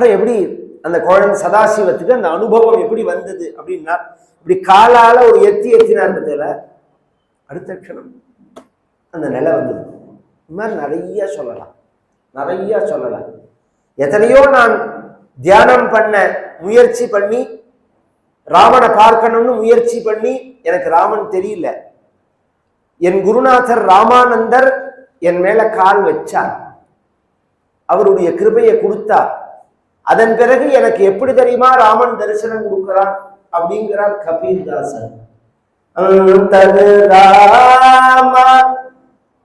அப்புறம் எப்படி அந்த குழந்தை சதாசிவத்துக்கு அந்த அனுபவம் எப்படி வந்தது அப்படின்னா, இப்படி காலால ஒரு எத்தினார் பத்தியில அடுத்த க்ஷணம் அந்த நிலை வந்தது. இந்த மாதிரி நிறைய சொல்லலாம். எத்தனையோ நான் தியானம் பண்ண முயற்சி பண்ணி ராமனை பார்க்கணும்னு முயற்சி பண்ணி எனக்கு ராமன் தெரியல. என் குருநாதர் ராமானந்தர் என் மேல கால் வச்சார், அவருடைய கிருபையை கொடுத்தார். அதன் பிறகு எனக்கு எப்படி தெரியுமா ராமன் தரிசனம் கொடுக்கிறான் அப்படிங்கிறார் கபீர்தாசன். அந்தரு ராமா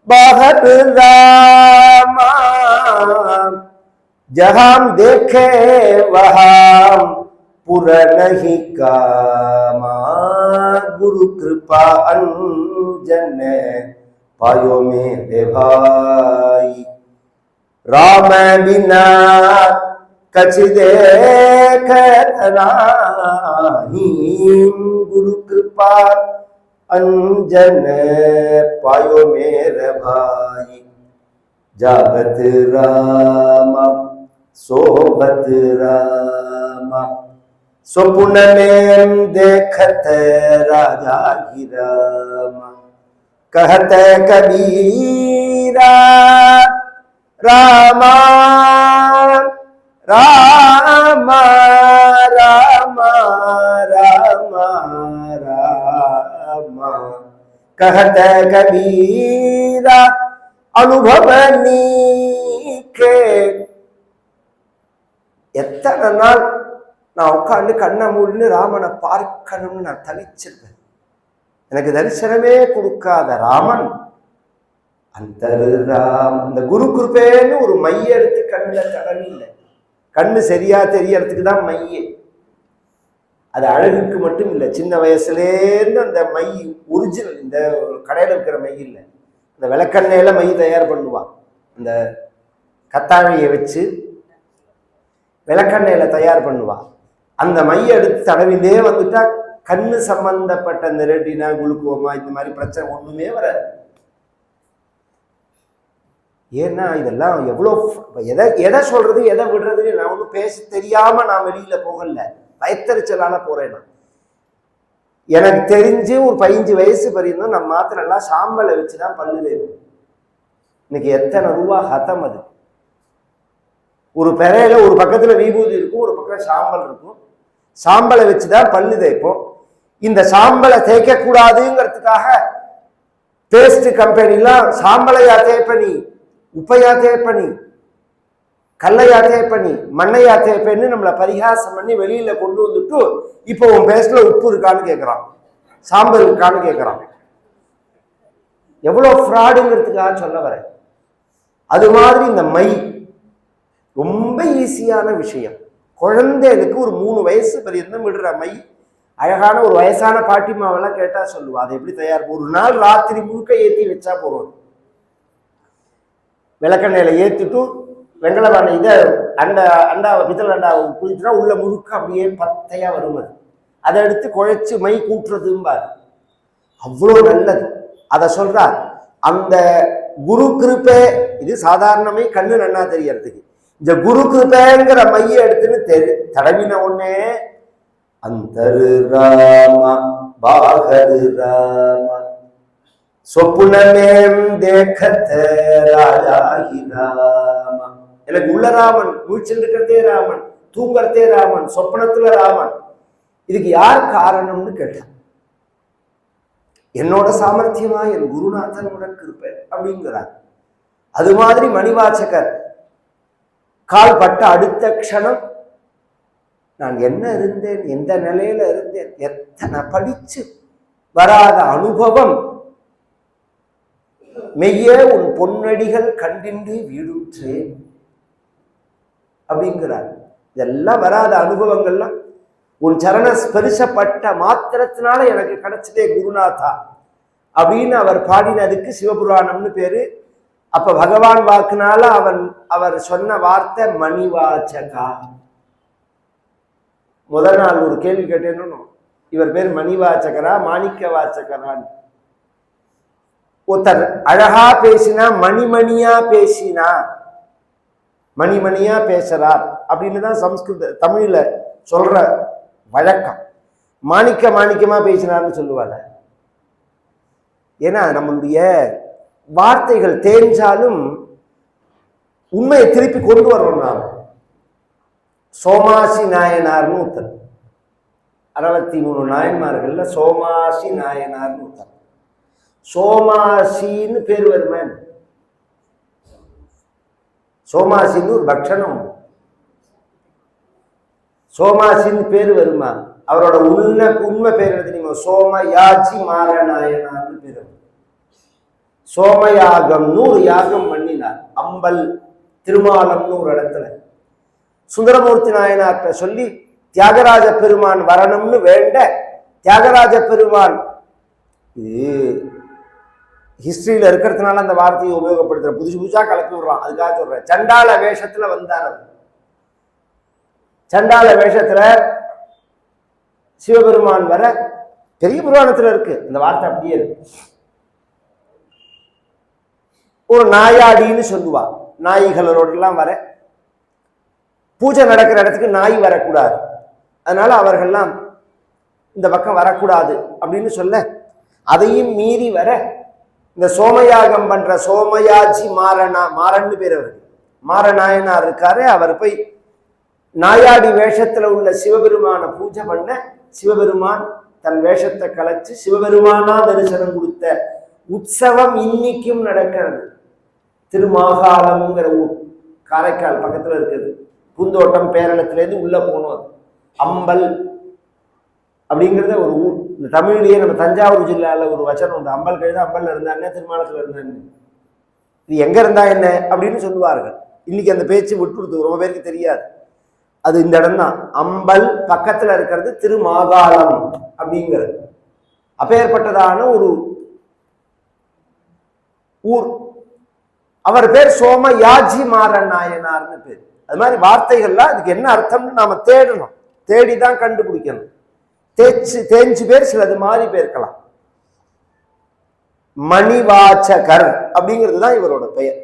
பகத் ராமா ஜஹாம் தேखे வஹாம் புர நஹி காமா குரு கிருபா அஞ்சன पायो मेरे भाई राम बिना कछ देखत नाही गुरु कृपा अंजन पायो मेरे भाई जागत रामा सोबत रामा स्वप्न में देखत राजा ही रामा कहत कबीरा रामा रामा रामा रामा रामा कहत कबीरा अनुभव नीके. எத்தனை நாள் நான் உட்காந்து கண்ணை மூடின்னு ராமனை பார்க்கணும்னு நான் தவிச்சிருக்கேன். எனக்கு தரிசனமே கொடுக்காத ராமன் அந்த இந்த குரு குருபேன்னு ஒரு மைய எடுத்து கண்ணுல தடவி இல்லை. கண்ணு சரியா தெரியறதுக்கு தான் மைய. அது அழகுக்கு மட்டும் இல்லை. சின்ன வயசுலேருந்து அந்த மை ஒரிஜினல் இந்த கடையில் இருக்கிற மை இல்லை. இந்த விளக்கெண்ணெயில மை தயார் பண்ணுவான். அந்த கத்தாழையை வச்சு விளக்கெண்ணெயில தயார் பண்ணுவான். அந்த மையை எடுத்து தடவிலே வந்துட்டா கண்ணு சம்பந்தப்பட்ட இந்த ரெட்டினா குளுக்கோமா இந்த மாதிரி பிரச்சனை ஒண்ணுமே வராது. ஏன்னா இதெல்லாம் எவ்வளோ எதை சொல்றது எதை விடுறதுன்னு நான் ஒன்றும் பேச தெரியாம நான் வெளியில போகல, பயத்தறிச்சலால போறேன். எனக்கு தெரிஞ்சு ஒரு 15 வயசு வரையும் நம்ம மாத்திரம் எல்லாம் சாம்பலை வச்சுதான் பல்லு தேய்ப்போம். இன்னைக்கு எத்தனை ரூபா ஹதம் அது. ஒரு பெறையில ஒரு பக்கத்துல விபூதி இருக்கும், ஒரு பக்கம் சாம்பல் இருக்கும். சாம்பலை வச்சுதான் பல்லு தேய்ப்போம். இந்த சாம்பலை தேய்க்க கூடாதுங்கிறதுக்காக பேஸ்ட் கம்பெனிலாம் சாம்பலையா தேய்ப்பனி, உப்பையா தேய்ப்பனி, கல்லையா தேய்ப்பனி, மண்ணையா தேய்ப்பேன்னு நம்மளை பரிகாசம் பண்ணி வெளியில கொண்டு வந்துட்டு இப்போ உன் பேஸ்ட்ல உப்பு இருக்கான்னு கேட்கறான், சாம்பல் இருக்கான்னு கேட்கறான். எவ்வளவு ஃப்ராடுங்கிறதுக்காக சொல்ல வரேன். அது மாதிரி இந்த மை ரொம்ப ஈஸியான விஷயம். குழந்தைகளுக்கு ஒரு 3 வயசு வரையும் விடுற மை அழகான ஒரு வயசான பாட்டிமாவெல்லாம் கேட்டா சொல்லுவா. அதை எப்படி தயார்? ஒரு நாள் ராத்திரி முழுக்க ஏற்றி வச்சா போறோம். விளக்கெண்ணையில ஏற்றிட்டு வெங்கலவான இதை அண்டாவை பித்தளை அண்டாவை குளிச்சுனா உள்ள முழுக்க அப்படியே பத்தையா வரும். அதை எடுத்து குழைச்சு மை கூட்டுறதும்பாரு. அவ்வளோ நல்லது. அதை சொல்றார். அந்த குரு கிருபை இது சாதாரணமே கண்ணு நன்னா தெரியறதுக்கு. இந்த குரு கிருபைங்கிற மைய எடுத்துன்னு தடவின உடனே அந்தரு ராமா பாகரு ராமா சொப்புனமேம் தேக்கத்த ராஜாஹி ராமா. எனக்கு உள்ள ராமன், வீழ்ச்சில் இருக்கிறதே ராமன், தூங்கறதே ராமன், சொப்பனத்துல ராமன். இதுக்கு யார் காரணம்னு கேட்டான். என்னோட சாமர்த்தியமா என் குருநாதனோட கிருபை அப்படிங்கிறார். அது மாதிரி மணிவாசகர் கால் பட்ட அடுத்த க்ஷணம் நான் என்ன இருந்தேன், எந்த நிலையில இருந்தேன், எத்தனை படிச்சு வராத அனுபவம் மெய்யே உன் பொன்னடிகள் கண்டின்றி வீடுற்றேன் அப்படிங்கிறார். இதெல்லாம் வராத அனுபவங்கள்லாம் உன் சரண ஸ்பரிசப்பட்ட மாத்திரத்தினால எனக்கு கிடைச்சதே குருநாதா அப்படின்னு அவர் பாடினதுக்கு சிவபுராணம்னு பேரு. அப்ப பகவான் வாக்குனால அவர் சொன்ன வார்த்தை மணிவாச்சகா. முதல் நாள் ஒரு கேள்வி கேட்டேன்னு, இவர் பேர் மணிவாச்சகரா மாணிக்க வாச்சகரான்னு. ஒருத்தர் அழகா பேசினா, மணிமணியா பேசினா மணிமணியா பேசுறார் அப்படின்னு தான் சம்ஸ்கிருத தமிழ்ல சொல்ற வழக்கம். மாணிக்கமா பேசினார்னு சொல்லுவாங்க. ஏன்னா நம்மளுடைய வார்த்தைகள் தேஞ்சாலும் உண்மையை திருப்பி கொண்டு வரணும். நாம் சோமாசி நாயனார்னு ஒருத்தர், 63 நாயன்மார்கள்ல சோமாசி நாயனார்னு ஒருத்தர். சோமாசின்னு பேர் வருமா? சோமாசின்னு ஒரு பக்ஷணம், சோமாசின்னு பேர் வருமா? அவரோட உண்மை பேர் என்ன தெரியுமா? சோமயாஜி மாரநாயனார்னு பேர். சோமயாகம்னு ஒரு யாகம் பண்ணினார் அம்பல் திருமாலம்னு ஒரு இடத்துல. சுந்தரமூர்த்தி நாயனார்கிட்ட சொல்லி தியாகராஜ பெருமான் வரணும்னு வேண்ட, தியாகராஜ பெருமான் இது ஹிஸ்டரியில இருக்கிறதுனால அந்த வார்த்தையை உபயோகப்படுத்துற, புதுசா கலப்பி விடுறான், அதுக்காக சொல்றேன். சண்டால வேஷத்துல வந்தார். சண்டால வேஷத்துல சிவபெருமான் வர, பெரிய புராணத்துல இருக்கு இந்த வார்த்தை, அப்படியே இருக்கு. ஒரு நாயாடின்னு சொல்லுவா, நாய்களோடலாம் வர, பூஜை நடக்கிற இடத்துக்கு நாய் வரக்கூடாது, அதனால அவர்கள்லாம் இந்த பக்கம் வரக்கூடாது அப்படின்னு சொல்ல, அதையும் மீறி வர இந்த சோமயாகம் பண்ற சோமயாஜி மாறன்னு பேர் அவருக்கு, மாரநாயனார் இருக்காரு. அவர் போய் நாயாடி வேஷத்துல உள்ள சிவபெருமான பூஜை பண்ண, சிவபெருமான் தன் வேஷத்தை கலைச்சு சிவபெருமானா தரிசனம் கொடுத்த உற்சவம் இன்னைக்கும் நடக்கிறது. திருமாகாளம்ங்கிற ஊர், காரைக்கால் பக்கத்துல இருக்குது. பூந்தோட்டம் பேரளத்திலேருந்து உள்ள போகணும். அம்பல் அப்படிங்கிறத ஒரு ஊர். இந்த தமிழ்லயே நம்ம தஞ்சாவூர் ஜில்லால ஒரு வச்சனம் உண்டு, அம்பல் கழுத அம்பல்ல இருந்தானே திருமாலத்துல இருந்தான்னு. இது எங்க இருந்தா என்ன அப்படின்னு சொல்லுவார்கள். இன்னைக்கு அந்த பேச்சு விட்டுடுது, ரொம்ப பேருக்கு தெரியாது. அது இந்த இடம் தான். அம்பல் பக்கத்துல இருக்கிறது திருமாகாளம் அப்படிங்கிறது. அப்பேற்பட்டதான ஒரு ஊர். அவர் பேர் சோமயாஜி மாரநாயனார்னு பேர். அது மாதிரி வார்த்தைகள்லாம் அதுக்கு என்ன அர்த்தம்னு நாம தேடணும், தேடிதான் கண்டுபிடிக்கணும். தேஞ்சு பேர் சிலது மாறி பேர்க்கலாம். மணிவாச்சகர் அப்படிங்கிறது தான் இவரோட பெயர்.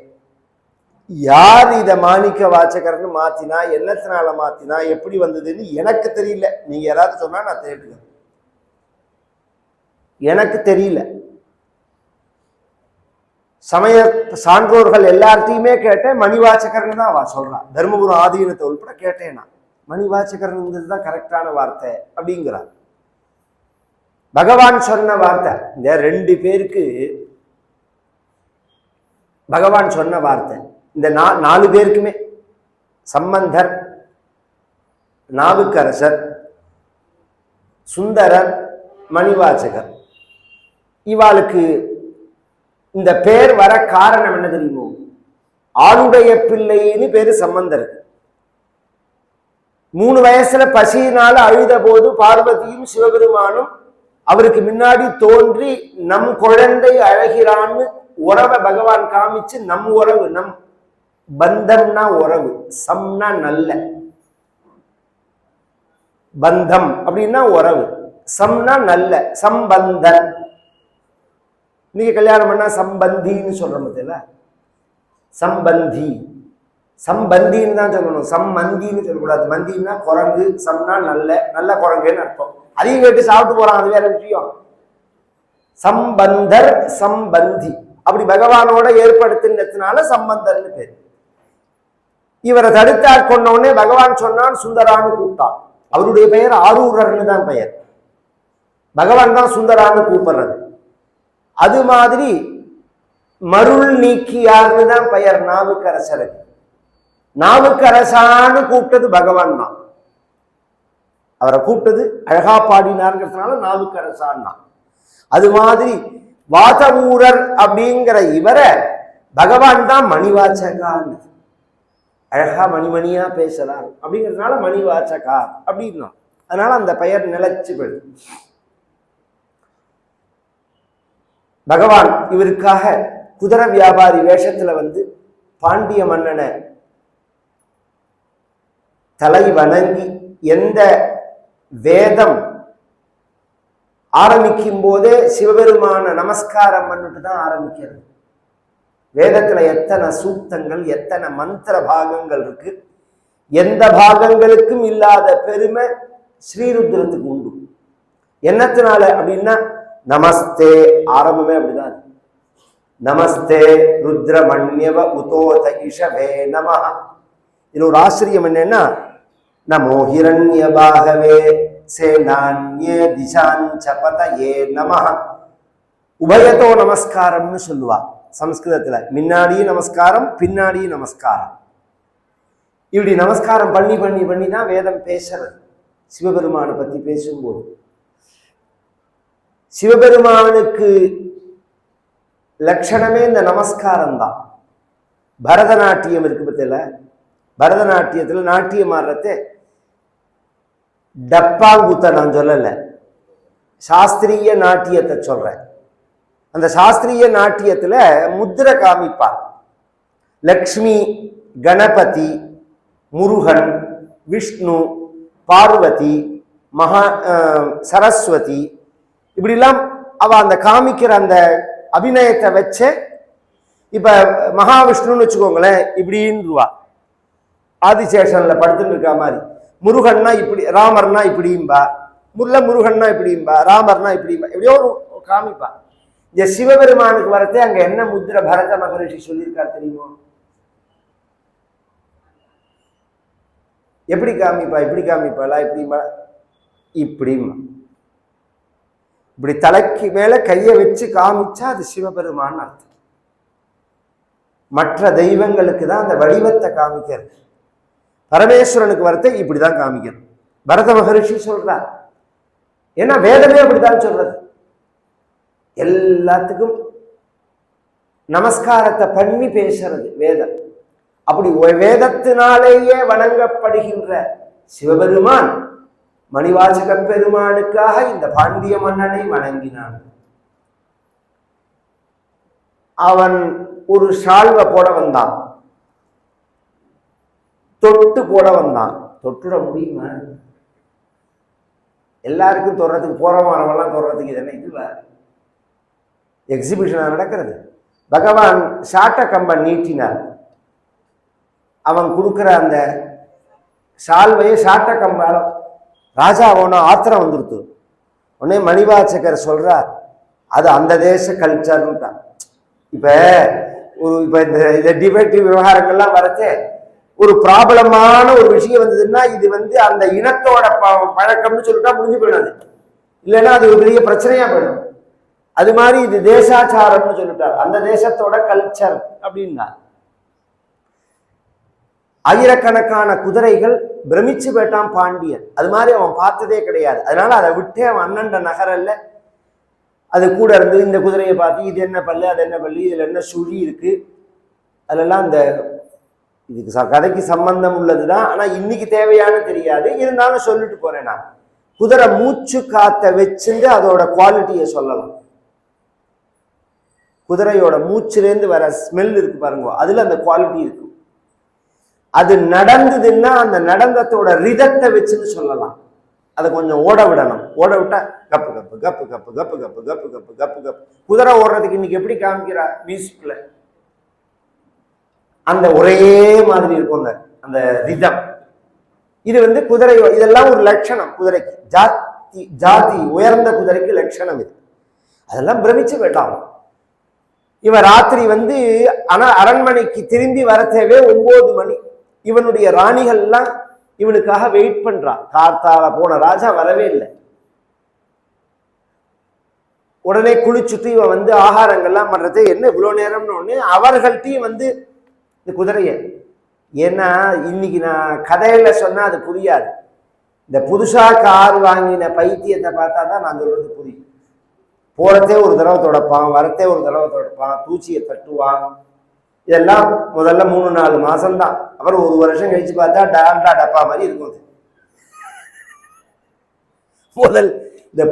யார் இத மாணிக்க வாச்சகர்னு மாத்தினா, என்னத்தினால மாத்தினா, எப்படி வந்ததுன்னு எனக்கு தெரியல. நீங்க யாராவது சொன்னா நான் தேடுகிறேன், எனக்கு தெரியல. சமய சான்றோர்கள் எல்லார்த்தையுமே கேட்டேன், மணிவாச்சகர்னு தான் சொல்றான். தர்மபுரம் ஆதீனத்தை உள்பட கேட்டேன் நான், மணிவாச்சகர்ங்கிறது தான் கரெக்டான வார்த்தை அப்படிங்கிறார். பகவான் சொன்ன வார்த்தை. இந்த 2 பேருக்கு பகவான் சொன்ன வார்த்தை. இந்த 4 பேருக்குமே, சம்பந்தர், நாவுக்கரசர், சுந்தரர், மணிவாச்சகர், இவாளுக்கு இந்த பேர் வர காரணம் என்ன தெரியுமோ? ஆளுடைய பிள்ளைன்னு பேரு சம்பந்தருக்கு. 3 வயசுல பசியினால அழுத போது பார்வதியும் சிவபெருமானும் அவருக்கு முன்னாடி தோன்றி நம் குழந்தை அழகிறான்னு உறவை பகவான் காமிச்சு, நம் உறவு, நம் பந்தம்னா உறவு, சம்னா நல்ல, பந்தம் அப்படின்னா உறவு, சம்னா நல்ல, சம்பந்தன். இன்னைக்கு கல்யாணம் பண்ணா சம்பந்தின்னு சொல்றோம் பார்த்தீங்களா? சம்பந்தி, சம்பந்தின்னு தான் சொல்லணும், சம்மந்தின்னு சொல்லக்கூடாது. மந்தின்னா குரங்கு, சம்னா நல்ல, நல்ல குரங்குன்னு அர்த்தம். அதையும் கேட்டு சாப்பிட்டு போறான், அது வேற விஷயம். சம்பந்தர், சம்பந்தி, அப்படி பகவானோட ஏற்படுத்தினதுனால சம்பந்தர்னு பேர். இவரை தடுத்தாற் கொண்ட உடனே பகவான் சொன்னான், சுந்தரான்னு கூப்பிட்டான். அவருடைய பெயர் ஆரூரர்னு தான் பெயர், பகவான் தான் சுந்தரான்னு கூப்பிடுறது. அது மாதிரி மருள் நீக்கியார்னு தான் பெயர் நாவுக்கரசருக்கு. நாவுக்கரசான்னு கூப்பிட்டது பகவான் தான். அவரை கூப்பிட்டது அழகா பாடினார்ங்கிறதுனால நாவுக்கரசான் தான். அது மாதிரி வாதவூரர் அப்படிங்கிற இவரை பகவான் தான் மணிவாச்சகான்னு, அழகா மணிமணியா பேசலாம் அப்படிங்கிறதுனால மணிவாச்சகா அப்படின்னா, அதனால அந்த பெயர் நிலைச்சு போயிடு. பகவான் இவருக்காக குதிரை வியாபாரி வேஷத்துல வந்து பாண்டிய மன்னனை தலை வணங்கி, எந்த வேதம் ஆரம்பிக்கும் போதே சிவபெருமான நமஸ்காரம் பண்ணிட்டு தான் ஆரம்பிக்கிறது. வேதத்துல எத்தனை சூக்தங்கள், எத்தனை மந்திர பாகங்கள் இருக்கு. எந்த பாகங்களுக்கும் இல்லாத பெருமை ஸ்ரீருத்ரத்துக்கு உண்டு. என்னத்தினால அப்படின்னா, நமஸ்தே ஆரம்பமே அப்படிதான். நமஸ்தே ருத்ரமண்யவ உதோத இஷவே நமஹ. இது ஒரு ஆச்சரியம் என்னன்னா, நமோ ஹிரண்ய பாகவே சேனான்யே திசாஞ்ச பதயே நமஹ. உபயதோ நமஸ்காரம்னு சொல்லுவா சம்ஸ்கிருதத்துல. முன்னாடியும் நமஸ்காரம், பின்னாடியும் நமஸ்காரம். இப்படி நமஸ்காரம் பண்ணி பண்ணி பண்ணி தான் வேதம் பேசுறது. சிவபெருமானை பத்தி பேசும்போது சிவபெருமானுக்கு லட்சணமே இந்த நமஸ்காரம் தான். பரதநாட்டியம் இருக்கு பத்தில, பரதநாட்டியத்துல நாட்டியம் ஆடுறதே டப்பாங்குத்த நான் சொல்லல, சாஸ்திரிய நாட்டியத்தை சொல்றேன். அந்த சாஸ்திரிய நாட்டியத்துல முத்திரை காமிப்பார். லக்ஷ்மி, கணபதி, முருகன், விஷ்ணு, பார்வதி, சரஸ்வதி, இப்படிலாம் அவ அந்த காமிக்கிற அந்த அபிநயத்தை வச்ச. இப்ப மகாவிஷ்ணுன்னு வச்சுக்கோங்களேன், இப்படின்னுவா ஆதிசேஷன்ல படுத்துட்டு இருக்கா மாதிரி. முருகன்னா இப்படி, ராமர்னா இப்படிம்பா, முருகன்னா இப்படிம்பா, ராமர்னா இப்படிம்பா, எப்படியோ ஒரு காமிப்பா. இந்த சிவபெருமானுக்கு வரத்தே அங்க என்ன முத்திரை பரத மகரிஷி சொல்லியிருக்கார் தெரியுமோ? எப்படி காமிப்பா? இப்படி காமிப்பாளா? இப்படிமா, இப்படிமா, இப்படி தலைக்கு மேல கையை வச்சு காமிச்சா அது சிவபெருமான் அர்த்தம். மற்ற தெய்வங்களுக்கு தான் அந்த வடிவத்தை காமிக்கிறது. பரமேஸ்வரனுக்கு வரத்தை இப்படிதான் காமிக்கணும். பரத மகரிஷி சொல்றார். ஏன்னா வேதமே அப்படித்தான் சொல்றது. எல்லாத்துக்கும் நமஸ்காரத்தை பண்ணி பேசுறது வேதம். அப்படி வேதத்தினாலேயே வணங்கப்படுகின்ற சிவபெருமான் மணிவாசக பெருமானுக்காக இந்த பாண்டிய மன்னனை வணங்கினான். அவன் ஒரு ஷால்வை போட வந்தான், தொட்டு போட வந்தான். தொட்டுட முடியுமா? எல்லாருக்கும் தொடுறதுக்கு, போற வரவெல்லாம் தொடுறதுக்கு இதெல்லாம் இதுல எக்ஸிபிஷனா நடக்கிறது. பகவான் சாட்ட கம்பை நீட்டினார். அவன் கொடுக்குற அந்த சால்வையை சாட்ட கம்பால ராஜா அவனோ ஆத்திரம் வந்துருத்து. உடனே மணிவாசகர் சொல்றார், அது அந்த தேச கல்ச்சர்ன்ட்டான். இப்ப இந்த டிபேட்டிவ் விவகாரங்கள்லாம் வரச்சே ஒரு ப்ராப்ளமான ஒரு விஷயம் வந்ததுன்னா இது அந்த இனத்தோட பழக்கம்னு சொல்லிட்டா முடிஞ்சு போயிடாது. இல்லைன்னா அது ஒரு பெரிய பிரச்சனையா போயிடும். அது மாதிரி இது தேசாச்சாரம்னு சொல்லிட்டார், அந்த தேசத்தோட கல்ச்சர் அப்படின்னா. ஆயிரக்கணக்கான குதிரைகள் பிரமிச்சு போயிட்டான் பாண்டியன். அது மாதிரி அவன் பார்த்ததே கிடையாது. அதனால அதை விட்டே அவன் அண்ணன்ற நகரல்ல அது கூட இருந்து இந்த குதிரையை பார்த்து இது என்ன பல்லு, அது என்ன பல்லு, இதுல என்ன சுழி இருக்கு, அதெல்லாம் அந்த இதுக்கு கதைக்கு சம்பந்தம் உள்ளதுதான். ஆனா இன்னைக்கு தேவையானு தெரியாது, இருந்தாலும் சொல்லிட்டு போறேன். நான் குதிரை மூச்சு காத்த வச்சுட்டு அதோட குவாலிட்டியை சொல்லலாம். குதிரையோட மூச்சிலேருந்து வர ஸ்மெல் இருக்கு பாருங்க, அதுல அந்த குவாலிட்டி இருக்கு. அது நடந்ததுன்னா அந்த நடந்தத்தோட ரிதத்தை வச்சுன்னு சொல்லலாம். அதை கொஞ்சம் ஓட விடணும். ஓட விட்டா cup cup cup cup cup cup cup cup cup cup. குதிரை ஓடுறதுக்கு இன்னைக்கு எப்படி காமிக்கிறா மியூசிக்ல, அந்த ஒரே மாதிரி இருக்கும் அந்த ரிதம். இது குதிரை, இதெல்லாம் ஒரு லட்சணம் குதிரைக்கு. ஜாதி உயர்ந்த குதிரைக்கு லட்சணம் இது. அதெல்லாம் பிரமிச்சு போயிட்டான். இவன் ராத்திரி ஆனா அரண்மனைக்கு திரும்பி வர தேவை 9 மணி. இவனுடைய ராணிகள்லாம் இவனுக்காக வெயிட் பண்றான். கார்த்தால போன ராஜா வரவே இல்லை. உடனே குளிச்சுட்டு இவன் ஆகாரங்கள்லாம் பண்றது. என்ன இவ்வளவு நேரம்னு ஒண்ணு அவர்கள்ட்டையும் இந்த குதிரைய, ஏன்னா இன்னைக்கு நான் கதையில சொன்னா அது புரியாது. இந்த புதுசா கார் வாங்கின பைத்தியத்தை பார்த்தா தான் நான் சொல்றது புரியும். போறதே ஒரு தடவை தொடப்பான், வரத்தே ஒரு தடவை தொடப்பான், தூச்சியை தட்டுவான். இதெல்லாம் முதல்ல 3-4 மாசம்தான். அப்புறம் 1 வருஷம் கழிச்சு பார்த்தா டாண்டா டப்பா மாதிரி இருக்கும். முதல் இந்த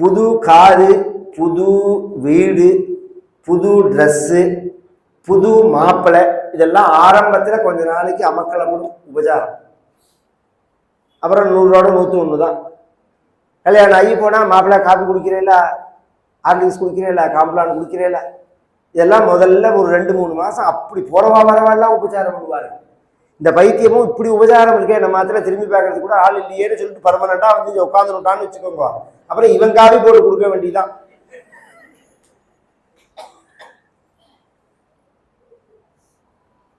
புது காரு, புது வீடு, புது ட்ரெஸ்ஸு, புது மாப்பிள்ளை, இதெல்லாம் ஆரம்பத்துல கொஞ்ச நாளைக்கு அமக்களமும் உபச்சாரம். அப்புறம் 100 101 தான். கல்யாணம் ஆகி போனா மாப்பிள்ளை காப்பி குடிக்கிறேல, ஹார்லிக்ஸ் குடிக்கிறேல, காம்ப்ளான் குடிக்கிறேல, இதெல்லாம் முதல்ல ஒரு 2-3 மாசம் அப்படி போறவா வரவாலாம் உபச்சாரம் பண்ணுவாரு. இந்த பைத்தியமும் இப்படி உபச்சாரம் இருக்கே, நம்ம மாத்திர திரும்பி பார்க்கறது கூட ஆள் இல்லையேன்னு சொல்லிட்டு பர்மனண்டா வந்து உட்காந்துட்டான்னு வச்சுக்கோங்க. அப்புறம் இவன் காவி போட்டு கொடுக்க வேண்டியதான்.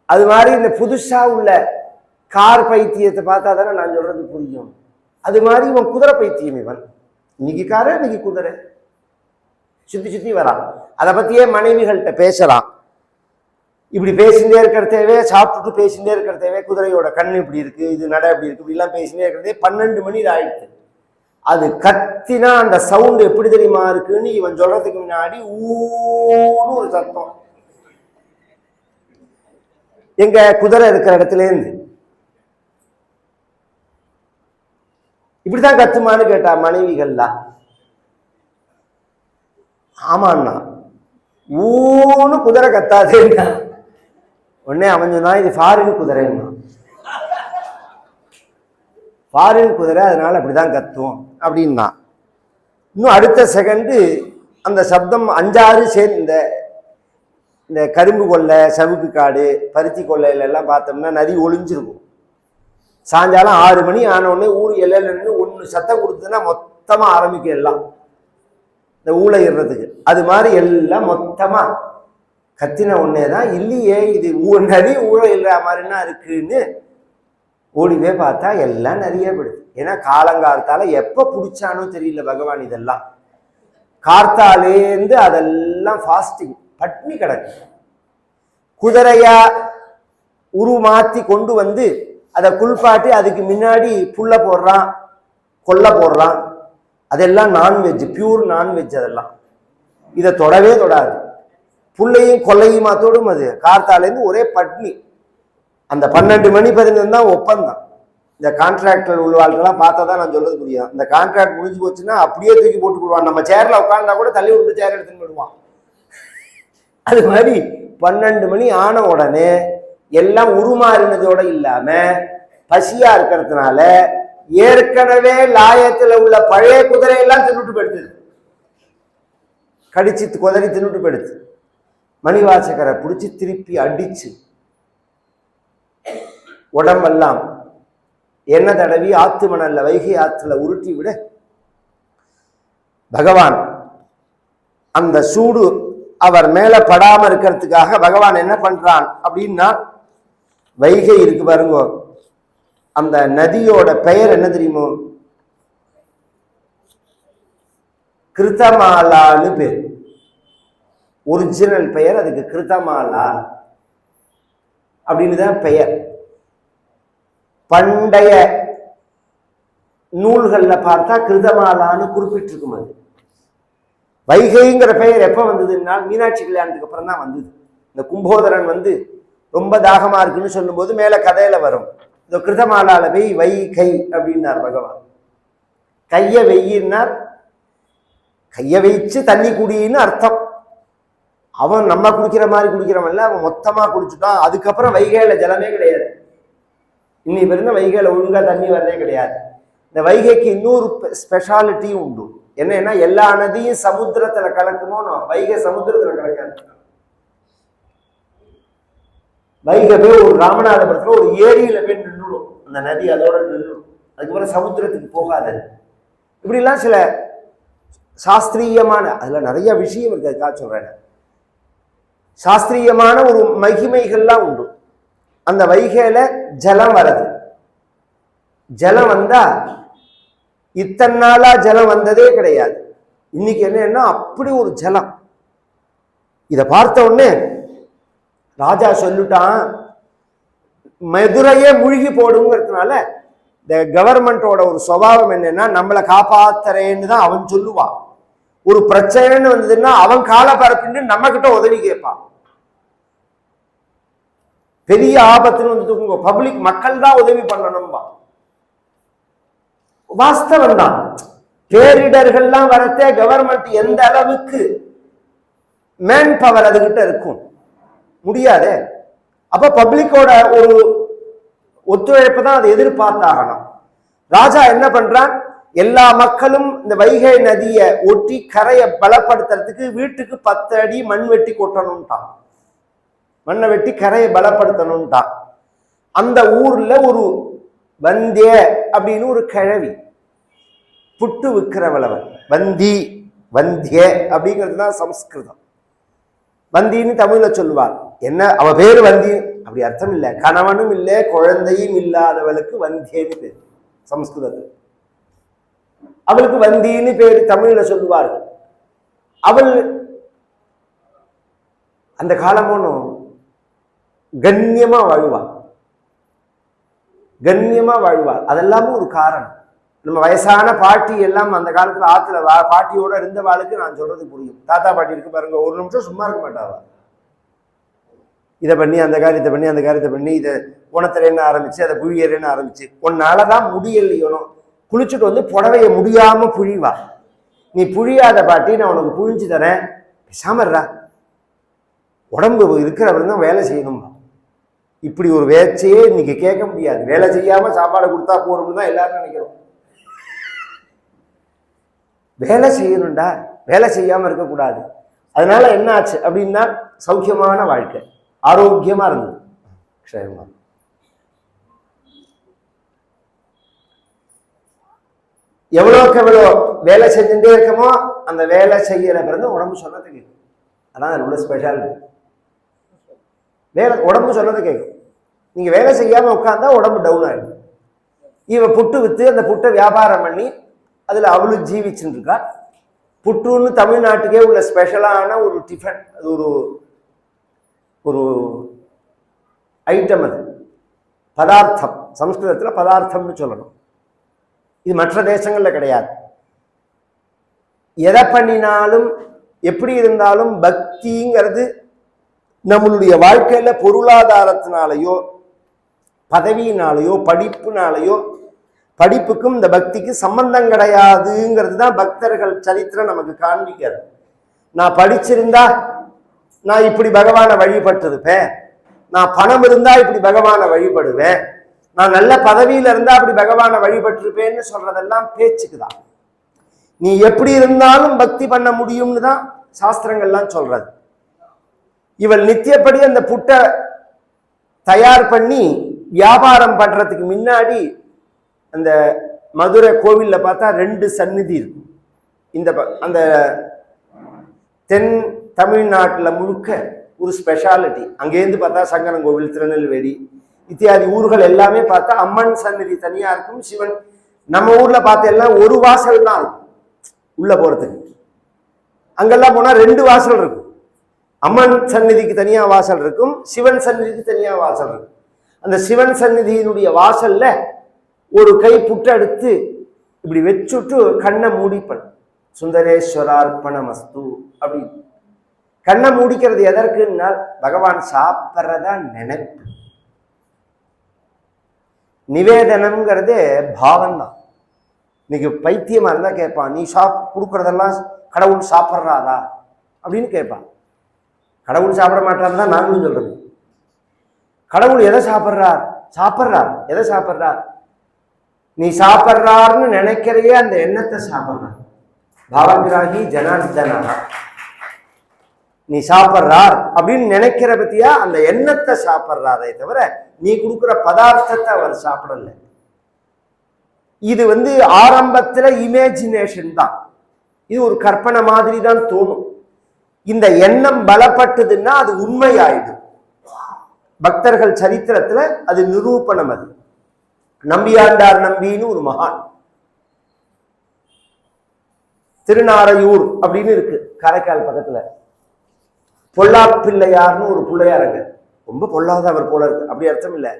அது மாதிரி இந்த புதுசா உள்ள கார் பைத்தியத்தை பார்த்தா தானே நான் சொல்றது புரியும். அது மாதிரி இவன் குதிரை பைத்தியம். இவன் இன்னைக்கு காரு இன்னைக்கு குதிரை சுத்தி சுத்தி வரான். அதை பத்தியே மனைவிகள்கிட்ட பேசலாம். இப்படி பேசிட்டே இருக்கிற தேவை, சாப்பிட்டுட்டு பேசிட்டே இருக்கிற தேவை, குதிரையோட கண்ணு இப்படி இருக்கு, இது நட இப்படி இருக்கு, இப்படிலாம் பேசிட்டே இருக்கிறதே 12 மணி ஆயிடுச்சு. அது கத்தினா அந்த சவுண்ட் எப்படி தெரியுமா இருக்குன்னு இவன் சொல்றதுக்கு முன்னாடி ஊன்னு ஒரு சத்தம் எங்க குதிரை இருக்கிற இடத்துல இருந்து. இப்படிதான் கத்துமான்னு கேட்டா மனைவிகள்லாம். ஆமாண்ணா, ஊன்னு குதிரை கத்தாதேன்னா உடனே அவன் சொன்னான், இது ஃபாரின் குதிரைன்னா. ஃபாரின் குதிரை, அதனால அப்படிதான் கத்தும் அப்படின்னா. இன்னும் அடுத்த செகண்டு அந்த சப்தம் 5-6 சேர்ந்த இந்த கரும்பு கொள்ளை, சவுக்கு காடு, பருத்தி கொள்ளையில எல்லாம் பார்த்தோம்னா நதி ஒளிஞ்சிருக்கும். சாயங்காலம் 6 மணி ஆன உடனே ஊர் எல்லைன்னு ஒன்று சத்தம் கொடுத்ததுன்னா மொத்தமா ஆரம்பிக்கும் எல்லாம் இந்த ஊழையிடுறதுக்கு. அது மாதிரி எல்லாம் மொத்தமா கத்தின உடனே தான் இல்லையே இது நதி ஊழையிடுற மாதிரின்னா இருக்குன்னு ஓடிவே பார்த்தா எல்லாம் நிறைய போயிடுது. ஏன்னா காலங்காலத்தால எப்ப பிடிச்சானோ தெரியல பகவான். இதெல்லாம் கார்த்தாலேருந்து அதெல்லாம் ஃபாஸ்டிங் பட்னி கிடக்கு. குதிரையா உருமாத்தி கொண்டு வந்து அதை குளிப்பாட்டி அதுக்கு முன்னாடி புல்ல போடுறான், கொல்லை போடுறான். அதெல்லாம் நான்வெஜ், பியூர் நான்வெஜ். அதெல்லாம் இதை தொடவே தொடாது. புள்ளையும் கொல்லையுமா தொடும். அது கார்த்தாலேருந்து ஒரே பட்னி. அந்த 12 மணி 15 தான் ஒப்பந்தம். இந்த கான்ட்ராக்டர் உள்ளவாழ்க்கெல்லாம் பார்த்தா தான் நான் சொல்றது புரியும். இந்த கான்ட்ராக்ட் முடிஞ்சு போச்சுன்னா அப்படியே தூக்கி போட்டு போடுவான். நம்ம சேர்ல உட்கார்ந்தா கூட தள்ளி விட்டு சேர் எடுத்துன்னு போடுவான். அது மாதிரி 12 மணி ஆன உடனே எல்லாம் உருமாறினதோட இல்லாம பசியா இருக்கிறதுனால ஏற்கனவே லாயத்துல உள்ள பழைய குதிரையெல்லாம் தின்னுட்டு போயிடுது. கடிச்சு குதிரை தின்னுட்டு போயிடுது. மணிவாசகரை பிடிச்சி திருப்பி அடிச்சு உடம்பெல்லாம் எண்ணெய் தடவி ஆத்து மணல்ல வைகை ஆற்றுல உருட்டி விட பகவான் அந்த சூடு அவர் மேல படாம இருக்கிறதுக்காக பகவான் என்ன பண்றான் அப்படின்னா, வைகை இருக்கு பாருங்க, அந்த நதியோட பெயர் என்ன தெரியுமோ? கிருத்தமாலான்னு பேர். ஒரிஜினல் பெயர் அதுக்கு கிருத்தமாலா அப்படின்னு தான் பெயர். பண்டைய நூல்கள்ல பார்த்தா கிருதமாலான்னு குறிப்பிட்டிருக்கும். அது வைகைங்கிற பெயர் எப்ப வந்ததுன்னா மீனாட்சி கல்யாணத்துக்கு அப்புறம் தான் வந்தது. இந்த கும்போதரன் வந்து ரொம்ப தாகமா இருக்குன்னு சொல்லும் போது மேல கதையில வரும், இந்த கிருதமாலால போய் வைகை அப்படின்னார் பகவான். கைய வெயின்னார், கைய வைச்சு தண்ணி குடின்னு அர்த்தம். அவன் நம்ம குடிக்கிற மாதிரி குடிக்கிறவன்ல, அவன் மொத்தமா குடிச்சுட்டான். அதுக்கப்புறம் வைகையில ஜலமே கிடையாது. இன்னி பிறந்த வைகையில ஒழுங்கா தண்ணி வரதே கிடையாது. இந்த வைகைக்கு இன்னொரு ஸ்பெஷாலிட்டியும் உண்டு. என்னன்னா எல்லா நதியும் சமுத்திரத்துல கலக்குமோனோ, வைகை சமுத்திரத்துல கலக்காது. வைகை போய் ஒரு ராமநாதபுரத்துல ஒரு ஏரியில போய் நின்றுடும் அந்த நதி, அதோட நின்றுடும். அதுக்கப்புறம் சமுத்திரத்துக்கு போகாது. இப்படி எல்லாம் சில சாஸ்திரியமான, அதுல நிறைய விஷயம் இருக்கு, அதுக்காக சொல்றேன். சாஸ்திரியமான ஒரு மகிமைகள்லாம் உண்டு. அந்த வைகையில ஜலம் வருது. ஜலம் வந்தா இத்தனை நாளா ஜலம் வந்ததே கிடையாது. இன்னைக்கு என்னன்னா அப்படி ஒரு ஜலம். இத பார்த்த உடனே ராஜா சொல்லிட்டான், மதுரையே மூழ்கி போடுங்கிறதுனால இந்த கவர்மெண்டோட ஒரு சுபாவம் என்னன்னா, நம்மளை காப்பாத்துறேன்னு தான் அவன் சொல்லுவான். ஒரு பிரச்சனைன்னு வந்ததுன்னா அவன் காலை பரப்பின்னு நம்ம கிட்ட உதவி கேட்பான். பெரிய ஆபத்துன்னு வந்து பப்ளிக் மக்கள் தான் உதவி பண்ணணும்பா. வாஸ்தவம் தான். பேரிடர்கள்லாம் வரத்தே கவர்மெண்ட் எந்த அளவுக்கு மேன் பவர் அதுகிட்ட இருக்கும் முடியாது. அப்ப பப்ளிக்கோட ஒரு ஒத்துழைப்பு தான் அதை எதிர்பார்த்தாகணும். ராஜா என்ன பண்றான், எல்லா மக்களும் இந்த வைகை நதியை ஒட்டி கரையை பலப்படுத்துறதுக்கு வீட்டுக்கு 10 அடி மண் வெட்டி கொட்டணும்ட்டான். மண்ணை வெட்டி கரையை பலப்படுத்தணும்ட்டான். அந்த ஊர்ல ஒரு வந்திய அப்படின்னு ஒரு கிழவி, புட்டு விற்கிறவளவன். வந்தி வந்திய அப்படிங்கிறது தான் சம்ஸ்கிருதம். வந்தின்னு தமிழ்ல சொல்லுவாள். என்ன அவ பேரு வந்தி அப்படி அர்த்தம் இல்லை. கணவனும் இல்லை குழந்தையும் இல்லாதவளுக்கு வந்தியன்னு பேர் சம்ஸ்கிருதத்தில். அவளுக்கு வந்தின்னு பேரு தமிழ்ல சொல்லுவார்கள். அவள் அந்த காலமும் கண்ணியமா வாழ்வாள், கண்ணியமா வாழ்வாள். அதெல்லாமும் ஒரு காரணம். நம்ம வயசான பாட்டி எல்லாம் அந்த காலத்துல ஆத்துல பாட்டியோட இருந்தவாளுக்கு நான் சொல்றது புரியும். தாத்தா பாட்டி இருக்கு பாருங்க, ஒரு நிமிஷம் சும்மா இருக்க மாட்டாவா. இதை பண்ணி அந்த காரியத்தை பண்ணி அந்த காரியத்தை பண்ணி இதை உணத்திரன்னு ஆரம்பிச்சு அதை புழியறேன்னு ஆரம்பிச்சு உன்னாலதான் முடியலையோனும் குளிச்சுட்டு வந்து புடவைய முடியாம புழிவா. நீ புழியாத பாட்டி, நான் உனக்கு புழிஞ்சு தரேன், பேசாமறா, உடம்பு இருக்கிறவர் தான் வேலை செய்யணும். இப்படி ஒரு வேச்சையே இன்னைக்கு கேட்க முடியாது. வேலை செய்யாம சாப்பாடு கொடுத்தா போறோம்னு தான் எல்லாரும் நினைக்கிறோம். வேலை செய்யணும்டா, வேலை செய்யாம இருக்கக்கூடாது. அதனால என்ன ஆச்சு அப்படின்னா சௌக்கியமான வாழ்க்கை, ஆரோக்கியமா இருந்தது, க்ஷேமமா. எவ்வளோக்கு எவ்வளோ வேலை செஞ்சுட்டே இருக்கமோ அந்த வேலை செய்யற பிறகு உடம்பு சொன்னது கேட்கும். அதான் அது உள்ள ஸ்பெஷாலிட்டி. வேலை உடம்பு சொன்னது கேட்கும். நீங்க வேலை செய்யாம உட்காந்தா உடம்பு டவுன் ஆயிடும். இவ புட்டு வித்து அந்த புட்டை வியாபாரம் பண்ணி அதுல அவளும் ஜீவிச்சுட்டு இருக்கா. புட்டுன்னு தமிழ்நாட்டுக்கே உள்ள ஸ்பெஷலான ஒரு டிஃபன், அது ஒரு ஒரு ஐட்டம், அது பதார்த்தம். சம்ஸ்கிருதத்துல பதார்த்தம்னு சொல்லணும். இது மற்ற தேசங்கள்ல கிடையாது. எதை பண்ணினாலும் எப்படி இருந்தாலும் பக்திங்கிறது நம்மளுடைய வாழ்க்கையில பொருளாதாரத்தினாலேயோ பதவியினாலேயோ படிப்புனாலேயோ, படிப்புக்கும் இந்த பக்திக்கு சம்பந்தம் கிடையாதுங்கிறது தான் பக்தர்கள் சரித்திரம் நமக்கு காண்பிக்கிறது. நான் படிச்சிருந்தா நான் இப்படி பகவானை வழிபட்டிருப்பேன், நான் பணம் இருந்தா இப்படி பகவானை வழிபடுவேன், நான் நல்ல பதவியில இருந்தா அப்படி பகவானை வழிபட்டிருப்பேன்னு சொல்றதெல்லாம் பேச்சுக்குதான். நீ எப்படி இருந்தாலும் பக்தி பண்ண முடியும்னு தான் சாஸ்திரங்கள்லாம் சொல்றது. இவள் நித்தியப்படி அந்த புட்டை தயார் பண்ணி வியாபாரம் பண்றதுக்கு முன்னாடி அந்த மதுரை கோவில்ல பார்த்தா 2 சந்நிதி இருக்கும். இந்த அந்த தென் தமிழ்நாட்டில் முழுக்க ஒரு ஸ்பெஷாலிட்டி. அங்கேருந்து பார்த்தா சங்கரன் கோவில், திருநெல்வேலி இத்தியாதி ஊர்கள் எல்லாமே பார்த்தா அம்மன் சந்நிதி தனியா இருக்கும், சிவன். நம்ம ஊர்ல பார்த்த எல்லாம் ஒரு வாசல் தான் இருக்கும் உள்ள போறதுக்கு. அங்கெல்லாம் போனா 2 வாசல் இருக்கும். அம்மன் சந்நிதிக்கு தனியா வாசல் இருக்கும், சிவன் சந்நிதிக்கு தனியா வாசல் இருக்கும். அந்த சிவன் சந்நிதியினுடைய வாசல்ல ஒரு கை புட்டை எடுத்து இப்படி வச்சுட்டு கண்ணை மூடிப்பன், சுந்தரேஸ்வரார்ப்பணமஸ்து அப்படி. கண்ணை மூடிக்கிறது எதற்குன்னா பகவான் சாப்பிட்றதா நினைப்பு. நிவேதனம்ங்கிறது பாவம் தான். இன்னைக்கு பைத்தியமா இருந்தா கேட்பான், நீ கொடுக்கறதெல்லாம் கடவுள் சாப்பிட்றாதா அப்படின்னு கேட்பான். கடவுள் சாப்பிட மாட்டான்னு தான் நாங்களும் சொல்றது. கடவுள் எதை சாப்பிட்றார்? சாப்பிட்றார். எதை சாப்பிட்றார்? நீ சாப்பிட்றாருன்னு நினைக்கிறையே அந்த எண்ணத்தை சாப்பிட்றார். பாவகிராகி ஜனார்தனா, நீ சாப்பிட்றார் அப்படின்னு நினைக்கிற பத்தியா அந்த எண்ணத்தை சாப்பிட்றாரே தவிர நீ கொடுக்குற பதார்த்தத்தை அவர் சாப்பிடல. இது ஆரம்பத்துல இமேஜினேஷன் தான். இது ஒரு கற்பனை மாதிரி தான் தோணும். இந்த எண்ணம் பலப்பட்டதுன்னா அது உண்மையாயிடும். பக்தர்கள் சரித்திரத்துல அது நிரூபணம். அது நம்பியாண்டார் நம்பின்னு ஒரு மகான், திருநாரையூர் அப்படின்னு இருக்கு காரைக்கால் பக்கத்துல. பொல்லாப்பிள்ளையார்னு ஒரு பிள்ளையாருங்க. ரொம்ப பொல்லாதவர் போல இருக்கு, அப்படி அர்த்தம் இல்லை,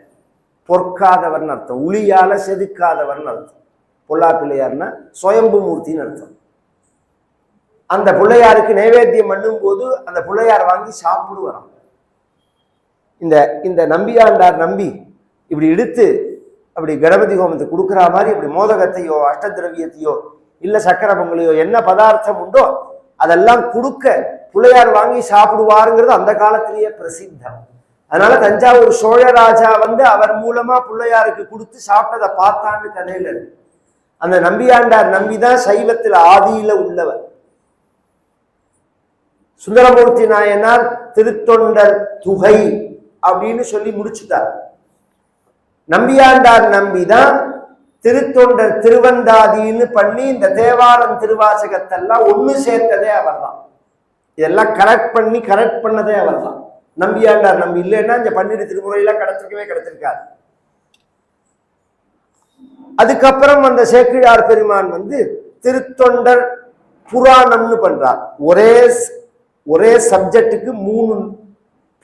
பொற்காதவர்னு அர்த்தம், உளியால செதுக்காதவர்னு அர்த்தம். பொல்லாப்பிள்ளையார்னா சுயம்பு மூர்த்தின்னு அர்த்தம். அந்த பிள்ளையாருக்கு நைவேத்தியம் பண்ணும் போது அந்த பிள்ளையார் வாங்கி சாப்பிடுவாராம். இந்த நம்பியாண்டார் நம்பி இப்படி எடுத்து அப்படி கணபதி ஹோமத்துக்கு கொடுக்குற மாதிரி இப்படி மோதகத்தையோ அஷ்டதிரவியத்தையோ இல்ல சக்கரை பொங்கலையோ என்ன பதார்த்தம் உண்டோ அதெல்லாம் கொடுக்க பிள்ளையார் வாங்கி சாப்பிடுவாருங்கிறது அந்த காலத்திலேயே பிரசித்தம். அதனால தஞ்சாவூர் சோழராஜா அவர் மூலமா பிள்ளையாருக்கு கொடுத்து சாப்பிட்டதை பார்த்தான்னு கதையில இருக்கு. அந்த நம்பியாண்டார் நம்பிதான் சைவத்தில் ஆதியில உள்ளவர். சுந்தரமூர்த்தி நாயனார் திருத்தொண்டர் துகை அப்படின்னு சொல்லி முடிச்சுட்டார். நம்பியாண்டார் நம்பிதான் திருத்தொண்டர் திருவந்தாதின்னு பண்ணி இந்த தேவாரம் திருவாசகத்தெல்லாம் ஒண்ணு சேர்த்ததே அவர் தான். இதெல்லாம் கரெக்ட் பண்ணதே அவர் தான். நம்பியாண்டார் நம்பி இல்லைன்னா இந்த 12 திருமுறையெல்லாம் கிடைச்சிருக்காது. அதுக்கப்புறம் அந்த சேக்கிழார் பெருமான் திருத்தொண்டர் புராணம்னு பண்றார். ஒரே சப்ஜெக்டுக்கு 3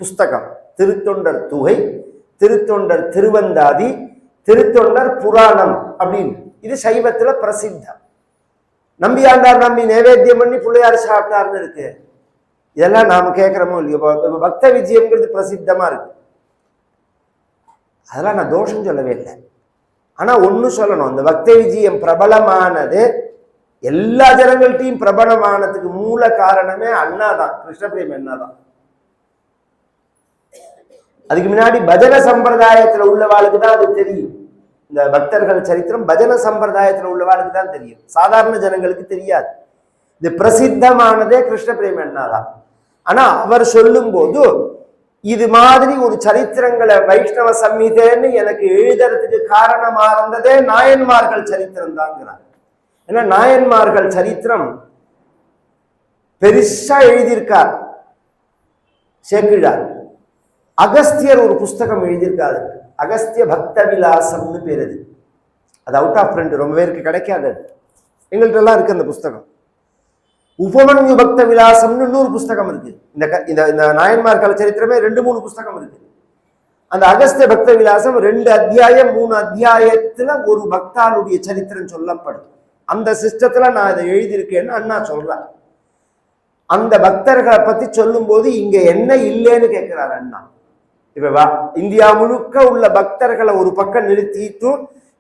புஸ்தகம், திருத்தொண்டர் துகை, திருத்தொண்டர் திருவந்தாதி, திருத்தொண்டர் புராணம் அப்படின்னு. இது சைவத்துல பிரசித்தம். நம்பியாண்டார் நம்பி நைவேத்தியம் பண்ணி பிள்ளையார் சாப்பிட்டார்னு இருக்கு. இதெல்லாம் நாம கேட்கிறோமோ இல்லையோ. பக்த விஜயம்ங்கிறது பிரசித்தமா இருக்கு. அதெல்லாம் நான் தோஷம் சொல்லவே இல்லை. ஆனா ஒண்ணு சொல்லணும், இந்த பக்த விஜயம் பிரபலமானது எல்லா ஜனங்கள்ட்டையும் பிரபலமானதுக்கு மூல காரணமே அண்ணாதான், கிருஷ்ணபிரேமி அண்ணாதான். அதுக்கு முன்னாடி பஜன சம்பிரதாயத்துல உள்ளவாளுக்கு தான் அது தெரியும். இந்த பக்தர்கள் சரித்திரம் பஜன சம்பிரதாயத்துல உள்ளவாளுக்கு தான் தெரியும், சாதாரண ஜனங்களுக்கு தெரியாது. இது பிரசித்தமானதே கிருஷ்ணபிரேமி அண்ணாதான். ஆனா அவர் சொல்லும் போது இது மாதிரி ஒரு சரித்திரங்களை வைஷ்ணவ சம்ஹிதைன்னு எனக்கு எழுதுறதுக்கு காரணமா இருந்ததே நாயன்மார்கள் சரித்திரம் தாங்கிறார். ஏன்னா நாயன்மார்கள் சரித்திரம் பெருசா எழுதியிருக்கார் சேக்கிழார். அகஸ்தியர் ஒரு புஸ்தகம் எழுதியிருக்காரு, அகஸ்திய பக்த விலாசம்னு பேரு. அது அவுட் ஆஃப் பிரிண்ட், ரொம்ப பேருக்கு கிடைக்காது. எங்கள்கிட்ட எல்லாம் இருக்கு அந்த புஸ்தகம். உபமன்யு பக்த விலாசம்னு இன்னொரு புஸ்தகம் இருக்கு. இந்த நாயன்மார்கள் சரித்திரமே 2-3 புஸ்தகம் இருக்கு. அந்த அகஸ்திய பக்த விலாசம் 2 அத்தியாயம் 3 அத்தியாயத்துல ஒரு பக்தாளுடைய சரித்திரம் சொல்லப்படும். அந்த சிஸ்டத்துல நான் இதை எழுதியிருக்கேன்னு அண்ணா சொல்றார். அந்த பக்தர்களை பத்தி சொல்லும் போது இங்க என்ன இல்லைன்னு கேட்கிறார் அண்ணா. இப்ப இந்தியா முழுக்க உள்ள பக்தர்களை ஒரு பக்கம் நிறுத்திட்டு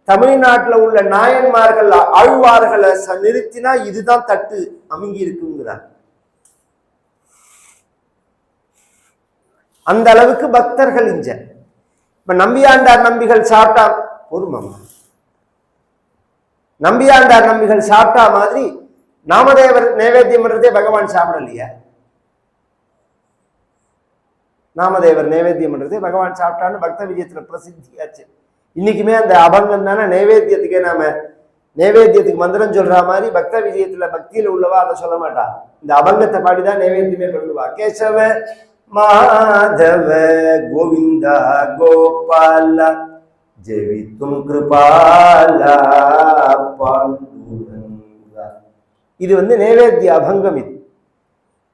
தமிழ்நாட்டுல உள்ள நாயன்மார்கள் ஆழ்வார்களை நிறுத்தினா இதுதான் தட்டு அமுங்கி இருக்குங்கிறார். அந்த அளவுக்கு பக்தர்கள் இஞ்ச. இப்ப நம்பியாண்டார் நம்பிகள் சாப்பிட்டா பொறுமம், நம்பியாண்டார் நம்பிகள் சாப்பிட்டா மாதிரி நாமதேவர் நைவேத்தியம் பண்றதே பகவான் சாப்பிடலையா? நாமதேவர் நைவேத்தியம் பண்றதே பகவான் சாப்பிட்டான்னு பக்த விஜயத்துல பிரசித்தியாச்சு. இன்னைக்குமே அந்த அபங்கம் தானே நைவேத்தியத்துக்கே. நாம நைவேத்தியத்துக்கு மந்திரம் சொல்ற மாதிரி பக்த விஜயத்துல பக்தியில உள்ளவா அதை சொல்ல மாட்டா, இந்த அபங்கத்தை பாடிதான் நைவேத்தியமே பண்ணுவா. கேசவ மாதவ கோவிந்தா கோபால ஜெவித்தும் கிருபாலா பாண்டுரங்கா. இது நைவேத்திய அபங்கம். இது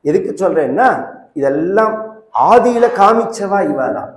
எதுக்கு சொல்றேன்னா இதெல்லாம் ஆதியில காமிச்சவா இவாதான்.